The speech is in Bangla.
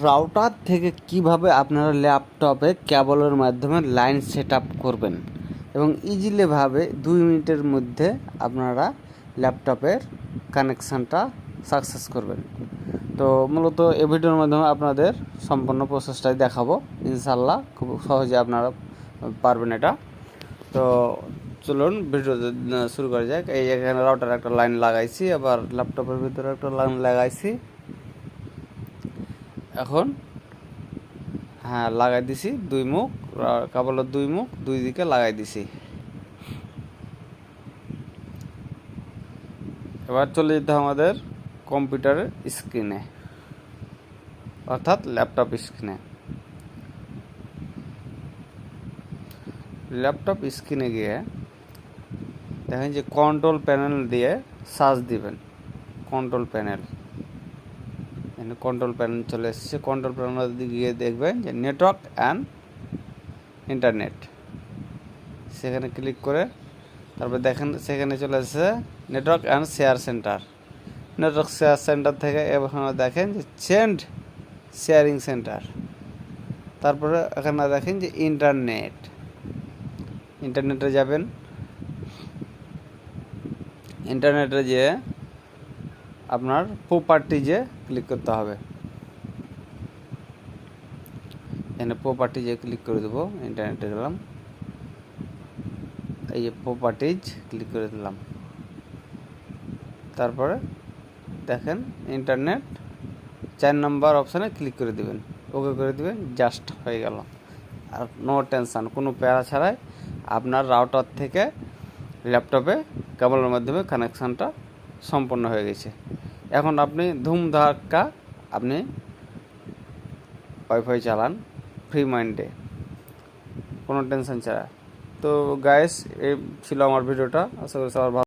রাউটার থেকে কিভাবে আপনারা ল্যাপটপে কেবলের মাধ্যমে লাইন সেট আপ করবেন এবং ইজিলিভাবে 2 মিনিটের মধ্যে আপনারা ল্যাপটপের কানেকশানটা সাকসেস করবেন। তো মূলত এই ভিডিওর মাধ্যমে আপনাদের সম্পূর্ণ প্রসেসটাই দেখাবো, ইনশাল্লাহ খুব সহজে আপনারা পারবেন এটা। তো চলুন ভিডিও শুরু করা যাক। এই এখানে রাউটার একটা লাইন লাগাইছি, আবার ল্যাপটপের ভিতরে একটা লাইন লাগাইছি। এখন হ্যাঁ লাগাই দিছি 2 মুখ, কেবলের 2 মুখ 2 দিকে লাগাই দিছি। এবার চলে যেতে আমাদের কম্পিউটারের স্ক্রিনে, অর্থাৎ ল্যাপটপ স্ক্রিনে। ল্যাপটপ স্ক্রিনে গিয়ে দেখেন যে কন্ট্রোল প্যানেল দিয়ে সার্চ দিবেন। কন্ট্রোল প্যানেল, এখানে কন্ট্রোল প্যানেল চলে এসেছে। কন্ট্রোল প্যানেল গিয়ে দেখবেন যে নেটওয়ার্ক অ্যান্ড ইন্টারনেট, সেখানে ক্লিক করে তারপর দেখেন সেখানে চলে এসেছে network and share centre. Network share centre থেকে এখানে দেখেন যে চেঞ্জ শেয়ারিং সেন্টার। তারপরে এখানে দেখেন যে ইন্টারনেটে যাবেন। ইন্টারনেটে যেয়ে আপনার প্রপার্টিজে ক্লিক করতে হবে। এখানে প্রপার্টিজে ক্লিক করে দেবো। ইন্টারনেটে গেলাম, এই যে প্রপার্টিজ ক্লিক করে দিলাম। তারপরে দেখেন ইন্টারনেট 4 নম্বর অপশানে ক্লিক করে দিবেন, ওকে করে দিবেন, জাস্ট হয়ে গেল। আর নো টেনশান, কোনো প্যারা ছাড়াই আপনার রাউটার থেকে ল্যাপটপে কেবলের মাধ্যমে কানেকশানটা সম্পন্ন হয়ে গেছে। এখন আপনি ধুমধাক্কা আপনি ওয়াইফাই চালান ফ্রি মাইন্ডে, কোনো টেনশন ছাড়া। তো গাইস, এই ছিল আমার ভিডিওটা। আশা করি সবার ভালো।